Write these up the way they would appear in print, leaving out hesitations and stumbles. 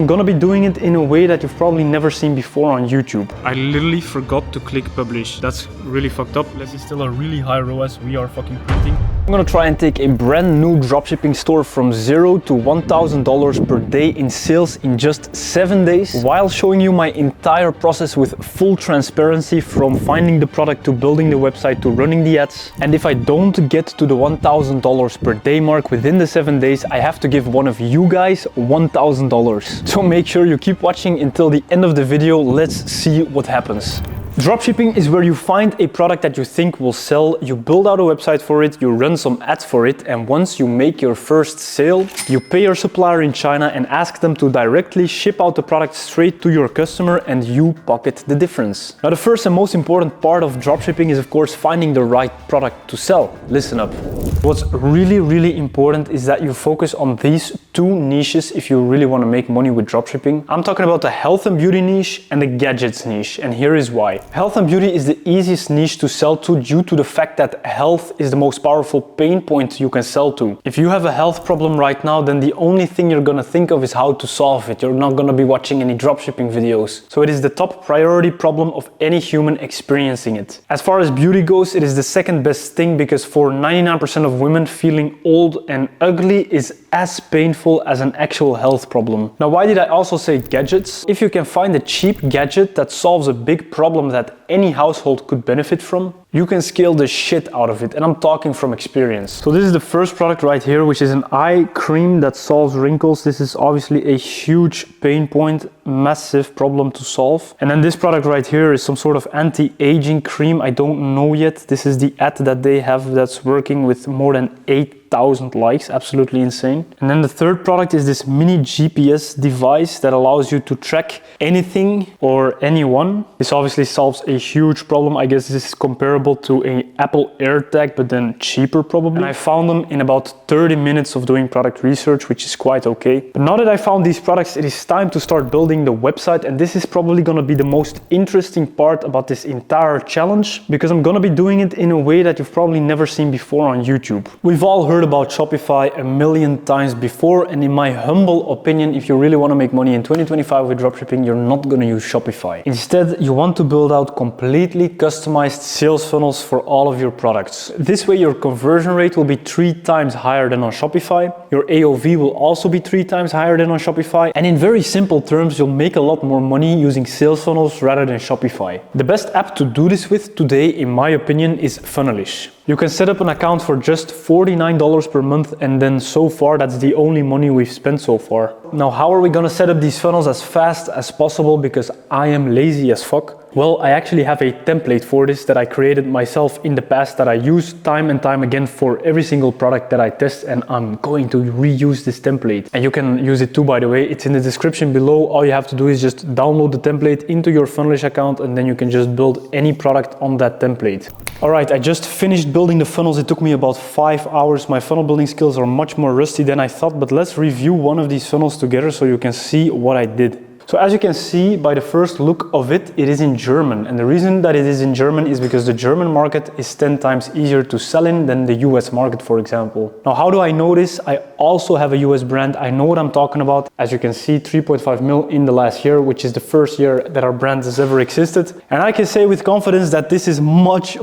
I'm gonna be doing it in a way that you've probably never seen before on YouTube. I literally forgot to click publish. That's really fucked up. This is still a really high ROAS. We are fucking printing. I'm gonna try and take a brand new dropshipping store from $0 to $1,000 per day in sales in just 7 days, while showing you my entire process with full transparency, from finding the product to building the website to running the ads. And if I don't get to the $1,000 per day mark within the 7 days, I have to give one of you guys $1,000. So make sure you keep watching until the end of the video. Let's see what happens. Dropshipping is where you find a product that you think will sell, you build out a website for it, you run some ads for it, and once you make your first sale, you pay your supplier in China and ask them to directly ship out the product straight to your customer, and you pocket the difference. Now, the first and most important part of dropshipping is, of course, finding the right product to sell. Listen up. What's really important is that you focus on these two niches if you really want to make money with dropshipping. I'm talking about the health and beauty niche and the gadgets niche, and here is why. Health and beauty is the easiest niche to sell to due to the fact that health is the most powerful pain point you can sell to. If you have a health problem right now, then the only thing you're gonna think of is how to solve it. You're not gonna be watching any dropshipping videos. So it is the top priority problem of any human experiencing it. As far as beauty goes, it is the second best thing, because for 99% of women, feeling old and ugly is as painful as an actual health problem. Now, why did I also say gadgets? If you can find a cheap gadget that solves a big problem that any household could benefit from, you can scale the shit out of it, and I'm talking from experience. So this is the first product right here, which is an eye cream that solves wrinkles. This is obviously a huge pain point, massive problem to solve. And then this product right here is some sort of anti-aging cream. I don't know yet. This is the ad that they have that's working with more than 8,000 likes, absolutely insane. And then the third product is this mini GPS device that allows you to track anything or anyone. This obviously solves a huge problem. I guess this is comparable to an Apple AirTag, but then cheaper probably. And I found them in about 30 minutes of doing product research, which is quite okay. But now that I found these products, it is time to start building the website, and this is probably gonna be the most interesting part about this entire challenge, because I'm gonna be doing it in a way that you've probably never seen before on YouTube. We've all heard about Shopify a million times before, and in my humble opinion, if you really want to make money in 2025 with dropshipping, you're not going to use Shopify. Instead, you want to build out completely customized sales funnels for all of your products. This way, your conversion rate will be 3 times higher than on Shopify. Your AOV will also be 3 times higher than on Shopify. And in very simple terms, you'll make a lot more money using sales funnels rather than Shopify. The best app to do this with today, in my opinion, is Funnelish. You can set up an account for just $49 per month, and then so far that's the only money we've spent so far. Now, how are we gonna set up these funnels as fast as possible, because I am lazy as fuck? Well, I actually have a template for this that I created myself in the past that I use time and time again for every single product that I test, and I'm going to reuse this template. And you can use it too, by the way. It's in the description below. All you have to do is just download the template into your Funnelish account, and then you can just build any product on that template. All right, I just finished building the funnels. It took me about 5 hours. My funnel building skills are much more rusty than I thought, but let's review one of these funnels together so you can see what I did. So as you can see by the first look of it, it is in German. And the reason that it is in German is because the German market is 10 times easier to sell in than the US market, for example. Now, how do I know this? I also have a US brand. I know what I'm talking about. As you can see, 3.5 mil in the last year, which is the first year that our brand has ever existed. And I can say with confidence that this is much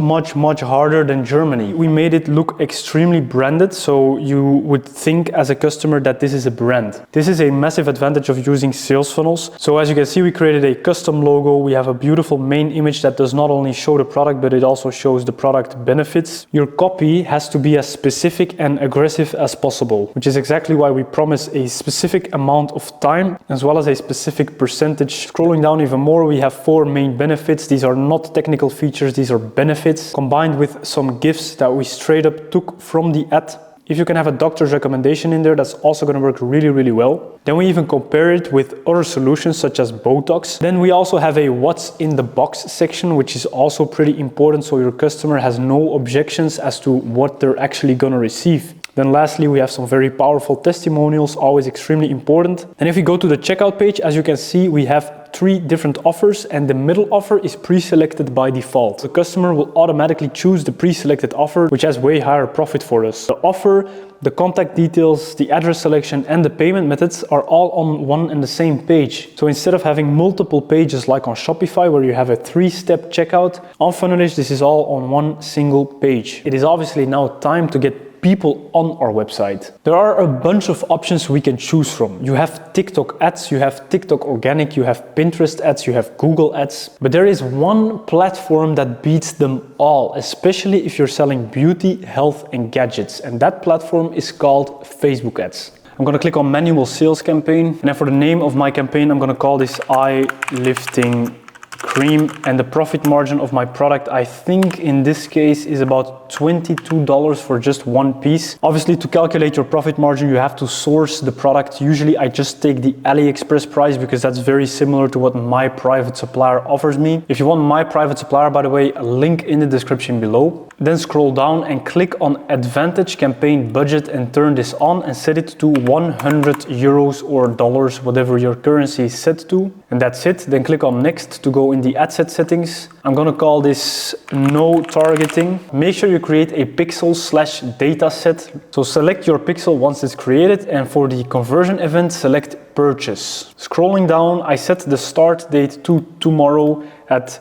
harder than Germany. We made it look extremely branded, so you would think as a customer that this is a brand. This is a massive advantage of using sales funnels. So as you can see, we created a custom logo. We have a beautiful main image that does not only show the product, but it also shows the product benefits. Your copy has to be as specific and aggressive as possible, which is exactly why we promise a specific amount of time as well as a specific percentage. Scrolling down even more, we have 4 main benefits. These are not technical features, these are benefits combined with some gifts that we straight up took from the ad. If you can have a doctor's recommendation in there, that's also going to work really well. Then we even compare it with other solutions such as Botox. Then we also have a what's in the box section, which is also pretty important, so your customer has no objections as to what they're actually going to receive. Then lastly, we have some very powerful testimonials, always extremely important. And if we go to the checkout page, as you can see, we have 3 different offers, and the middle offer is pre-selected by default. The customer will automatically choose the pre-selected offer, which has way higher profit for us. The offer, the contact details, the address selection, and the payment methods are all on one and the same page. So instead of having multiple pages like on Shopify where you have a 3-step checkout, on Funnelish this is all on one single page. It is obviously now time to get people on our website. There are a bunch of options we can choose from. You have TikTok ads, you have TikTok organic, you have Pinterest ads, you have Google ads. But there is one platform that beats them all, especially if you're selling beauty, health, and gadgets. And that platform is called Facebook ads. I'm gonna click on manual sales campaign. And then for the name of my campaign, I'm gonna call this eye lifting cream, and the profit margin of my product, I think in this case, is about $22 for just one piece. Obviously, to calculate your profit margin, you have to source the product. Usually I just take the AliExpress price because that's very similar to what my private supplier offers me. If you want my private supplier, by the way, a link in the description below. Then scroll down and click on Advantage Campaign Budget and turn this on and set it to 100 euros or dollars, whatever your currency is set to. And that's it. Then click on Next to go in the ad set settings. I'm gonna call this no targeting. Make sure you create a pixel/data set. So select your pixel once it's created, and for the conversion event, select purchase. Scrolling down, I set the start date to tomorrow at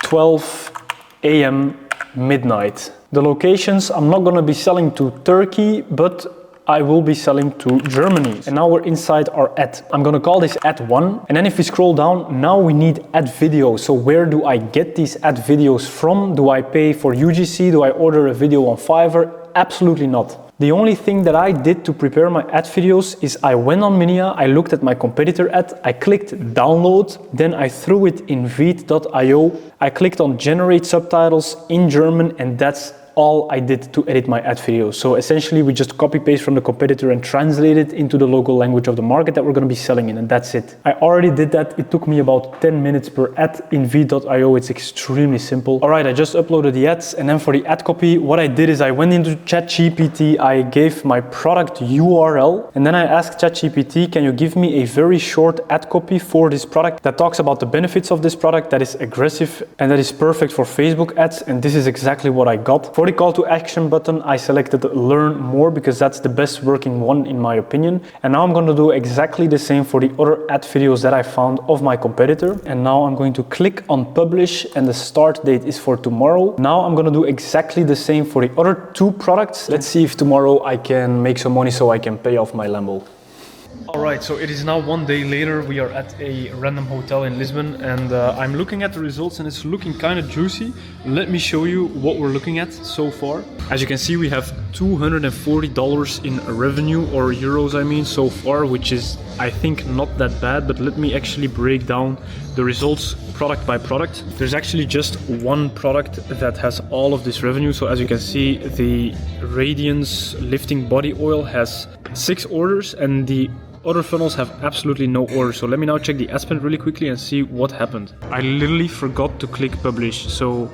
12 a.m. midnight. The locations, I'm not gonna be selling to Turkey, but I will be selling to Germany. And now we're inside our ad. I'm gonna call this ad 1. And then if we scroll down, now we need ad videos. So where do I get these ad videos from? Do I pay for UGC? Do I order a video on Fiverr? Absolutely not. The only thing that I did to prepare my ad videos is I went on Minia, I looked at my competitor ad, I clicked download, then I threw it in Veed.io. I clicked on generate subtitles in German, and that's all I did to edit my ad video. So essentially we just copy paste from the competitor and translate it into the local language of the market that we're going to be selling in, and that's it. I already did that. It took me about 10 minutes per ad in Veed.io. It's extremely simple. All right, I just uploaded the ads, and then for the ad copy, what I did is I went into ChatGPT, I gave my product URL, and then I asked ChatGPT, can you give me a very short ad copy for this product that talks about the benefits of this product, that is aggressive and that is perfect for Facebook ads, and this is exactly what I got. For the call to action button, I selected learn more because that's the best working one in my opinion. And now I'm going to do exactly the same for the other ad videos that I found of my competitor. And now I'm going to click on publish, and the start date is for tomorrow. Now I'm going to do exactly the same for the other 2 products. Let's see if tomorrow I can make some money so I can pay off my Lambo. Alright, so it is now 1 day later. We are at a random hotel in Lisbon, and I'm looking at the results and it's looking kind of juicy. Let me show you what we're looking at so far. As you can see, we have $240 in revenue, or euros I mean, so far, which is I think not that bad, but let me actually break down the results product by product. There's actually just one product that has all of this revenue. So as you can see, the Radiance Lifting Body Oil has 6 orders, and the other funnels have absolutely no orders. So let me now check the ad spend really quickly and see what happened. I literally forgot to click publish, so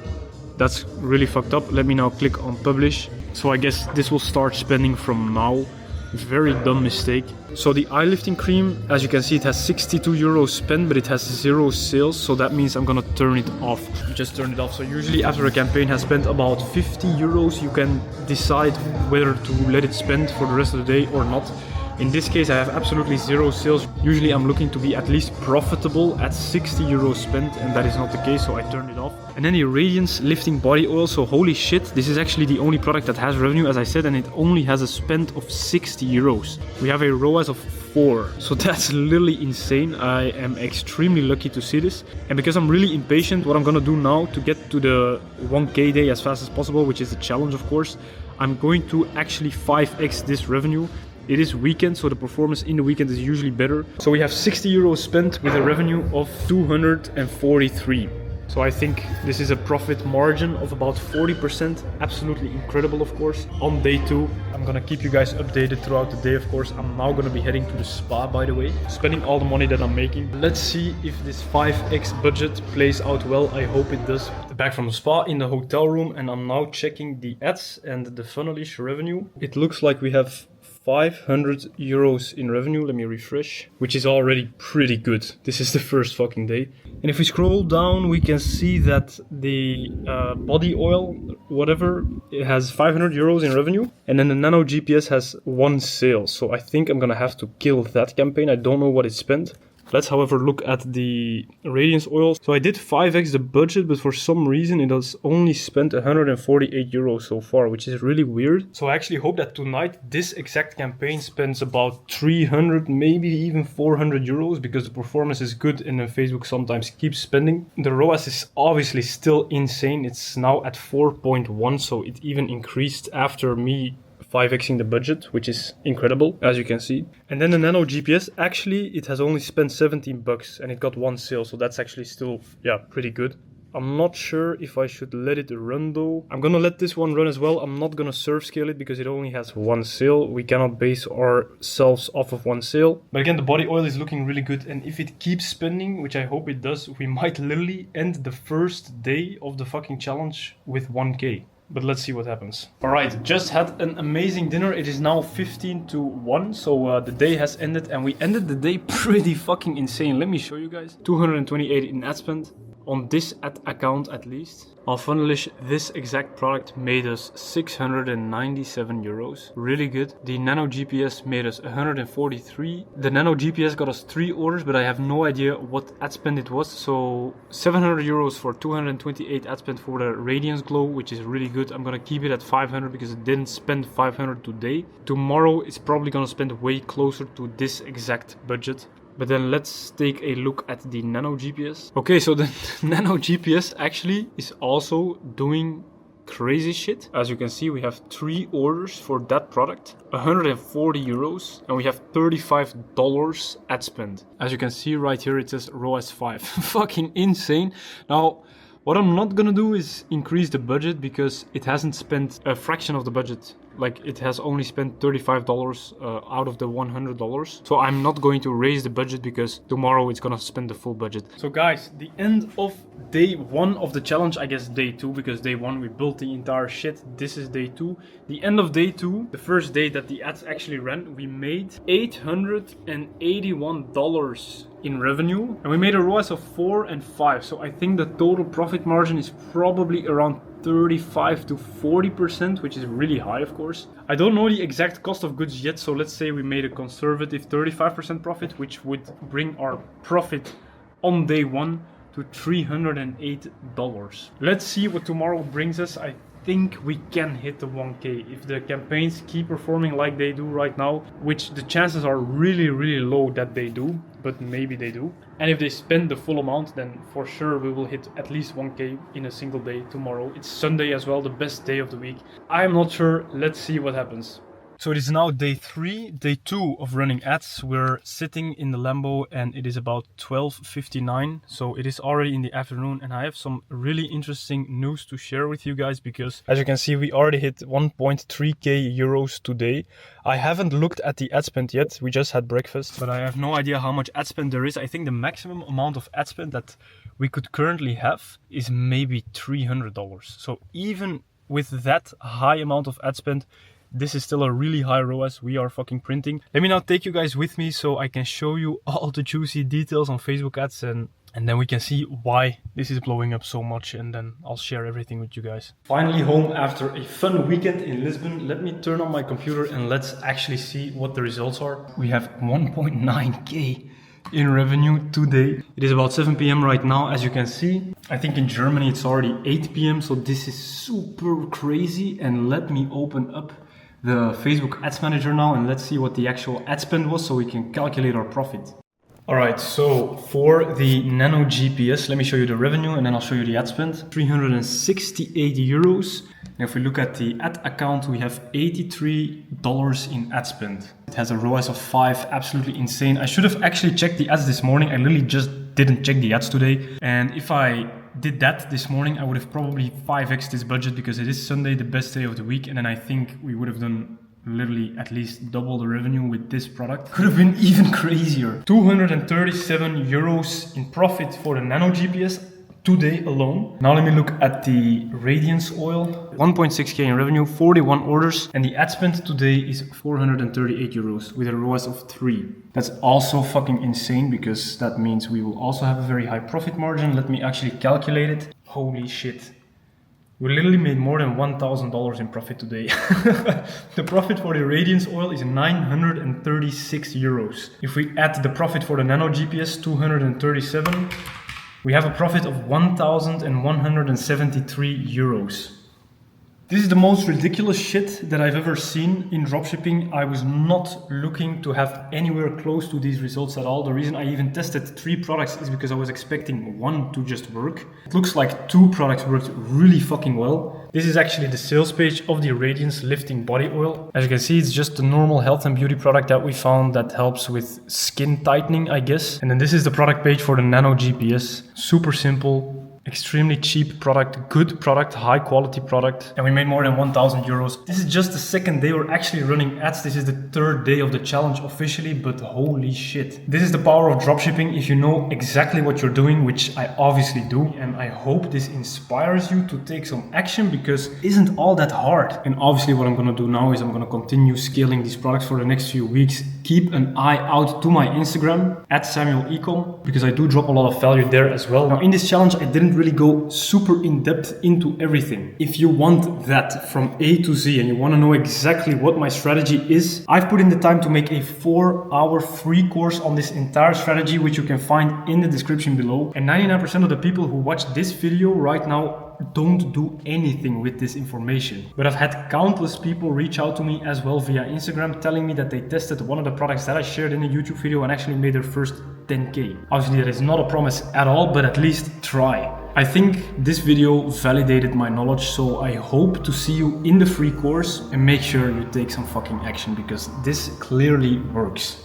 that's really fucked up. Let me now click on publish. So I guess this will start spending from now. Very dumb mistake. So the eye lifting cream, as you can see, it has 62 euros spent, but it has 0 sales. So that means I'm gonna turn it off. Just turn it off. So usually after a campaign has spent about 50 euros, you can decide whether to let it spend for the rest of the day or not. In this case, I have absolutely 0 sales. Usually I'm looking to be at least profitable at 60 euros spent, and that is not the case, so I turned it off. And then the Radiance Lifting Body Oil. So holy shit, this is actually the only product that has revenue, as I said, and it only has a spend of 60 euros. We have a ROAS of 4, so that's literally insane. I am extremely lucky to see this. And because I'm really impatient, what I'm gonna do now to get to the 1K day as fast as possible, which is the challenge of course, I'm going to actually 5x this revenue. It is weekend, so the performance in the weekend is usually better. So we have 60 euros spent with a revenue of 243. So I think this is a profit margin of about 40%. Absolutely incredible, of course. On day 2, I'm gonna keep you guys updated throughout the day, of course. I'm now gonna be heading to the spa, by the way, spending all the money that I'm making. Let's see if this 5x budget plays out well. I hope it does. Back from the spa in the hotel room, and I'm now checking the ads and the funnelish revenue. It looks like we have 500 euros in revenue. Let me refresh, which is already pretty good. This is the first fucking day. And if we scroll down, we can see that the body oil, whatever, it has 500 euros in revenue. And then the Nano GPS has 1 sale. So I think I'm gonna have to kill that campaign. I don't know what it spent. Let's, however, look at the radiance oil. So I did 5x the budget, but for some reason it has only spent 148 euros so far, which is really weird. So I actually hope that tonight this exact campaign spends about 300, maybe even 400 euros, because the performance is good and then Facebook sometimes keeps spending. The ROAS is obviously still insane. It's now at 4.1, so it even increased after me 5xing the budget, which is incredible, as you can see. And then the Nano GPS, actually, it has only spent 17 bucks and it got 1 sale. So that's actually still, yeah, pretty good. I'm not sure if I should let it run though. I'm gonna let this one run as well. I'm not gonna serve scale it because it only has 1 sale. We cannot base ourselves off of 1 sale. But again, the body oil is looking really good. And if it keeps spending, which I hope it does, we might literally end the first day of the fucking challenge with 1K. But let's see what happens. All right, just had an amazing dinner. It is now 15 to 1, so the day has ended, and we ended the day pretty fucking insane. Let me show you guys. 228 in ad spend on this ad account at least. Our funnelish, this exact product made us 697 euros. Really good. The Nano GPS made us 143. The Nano GPS got us 3 orders, but I have no idea what ad spend it was. So 700 euros for 228 ad spend for the Radiance Glow, which is really good. I'm gonna keep it at 500 because it didn't spend 500 today. Tomorrow it's probably gonna spend way closer to this exact budget. But then let's take a look at the Nano GPS. Okay, so the Nano GPS actually is also doing crazy shit. As you can see, we have 3 orders for that product, 140 euros, and we have $35 ad spend. As you can see right here, it says ROAS 5. Fucking insane. Now, what I'm not gonna do is increase the budget because it hasn't spent a fraction of the budget. Like, it has only spent $35 out of the $100. So I'm not going to raise the budget because tomorrow it's gonna spend the full budget. So guys, the end of day 1 of the challenge, I guess day 2, because day 1 we built the entire shit. This is day 2. The end of day 2, the first day that the ads actually ran, we made $881 in revenue, and we made a ROAS of 4 and 5. So I think the total profit margin is probably around 35 to 40%, which is really high, of course. I don't know the exact cost of goods yet, so let's say we made a conservative 35% profit, which would bring our profit on day 1 to $308. Let's see what tomorrow brings us. I think we can hit the 1K if the campaigns keep performing like they do right now, which the chances are really, really low that they do, but maybe they do. And if they spend the full amount, then for sure we will hit at least 1K in a single day tomorrow. It's Sunday as well, the best day of the week. I'm not sure. Let's see what happens. So it is now day 3, day 2 of running ads. We're sitting in the Lambo and it is about 12:59. So it is already in the afternoon, and I have some really interesting news to share with you guys because, as you can see, we already hit 1.3k euros today. I haven't looked at the ad spend yet. We just had breakfast, but I have no idea how much ad spend there is. I think the maximum amount of ad spend that we could currently have is maybe $300. So even with that high amount of ad spend, this is still a really high ROAS. We are fucking printing. Let me now take you guys with me so I can show you all the juicy details on Facebook ads, and then we can see why this is blowing up so much, and then I'll share everything with you guys. Finally home after a fun weekend in Lisbon. Let me turn on my computer and let's actually see what the results are. We have 1.9k in revenue today. It is about 7 p.m. right now, as you can see. I think in Germany it's already 8 p.m. so this is super crazy. And let me open up the Facebook Ads Manager now and let's see what the actual ad spend was so we can calculate our profit. Alright, so for the Nano GPS, let me show you the revenue and then I'll show you the ad spend. 368 euros. And if we look at the ad account, we have $83 in ad spend. It has a ROAS of 5, absolutely insane. I should have actually checked the ads this morning. I literally just didn't check the ads today. And if I did that this morning, I would have probably 5x this budget because it is Sunday, the best day of the week. And then I think we would have done literally at least double the revenue with this product. Could have been even crazier. 237 euros in profit for the Nano GPS today alone. Now let me look at the Radiance oil. 1.6k in revenue, 41 orders, and the ad spend today is 438 euros with a ROAS of 3. That's also fucking insane because that means we will also have a very high profit margin. Let me actually calculate it. Holy shit. We literally made more than $1,000 in profit today. The profit for the Radiance oil is 936 euros. If we add the profit for the Nano GPS, 237, we have a profit of 1,173 euros. This is the most ridiculous shit that I've ever seen in dropshipping. I was not looking to have anywhere close to these results at all. The reason I even tested 3 products is because I was expecting 1 to just work. It looks like 2 products worked really fucking well. This is actually the sales page of the Radiance Lifting Body Oil. As you can see, it's just the normal health and beauty product that we found that helps with skin tightening, I guess. And then this is the product page for the Nano GPS. Super simple. Extremely cheap product, good product, high quality product, and we made more than 1,000 euros. This is just the second day we're actually running ads. This is the 3rd day of the challenge officially, but holy shit. This is the power of dropshipping if you know exactly what you're doing, which I obviously do, and I hope this inspires you to take some action because it isn't all that hard. And obviously what I'm gonna do now is I'm gonna continue scaling these products for the next few weeks. Keep an eye out to my Instagram @SamuelEcom because I do drop a lot of value there as well. Now in this challenge I didn't really go super in depth into everything. If you want that from A to Z and you want to know exactly what my strategy is, I've put in the time to make a 4-hour free course on this entire strategy, which you can find in the description below. And 99% of the people who watch this video right now don't do anything with this information. But I've had countless people reach out to me as well via Instagram telling me that they tested one of the products that I shared in a YouTube video and actually made their first 10k. Obviously that is not a promise at all, but at least try. I think this video validated my knowledge, so I hope to see you in the free course and make sure you take some fucking action because this clearly works.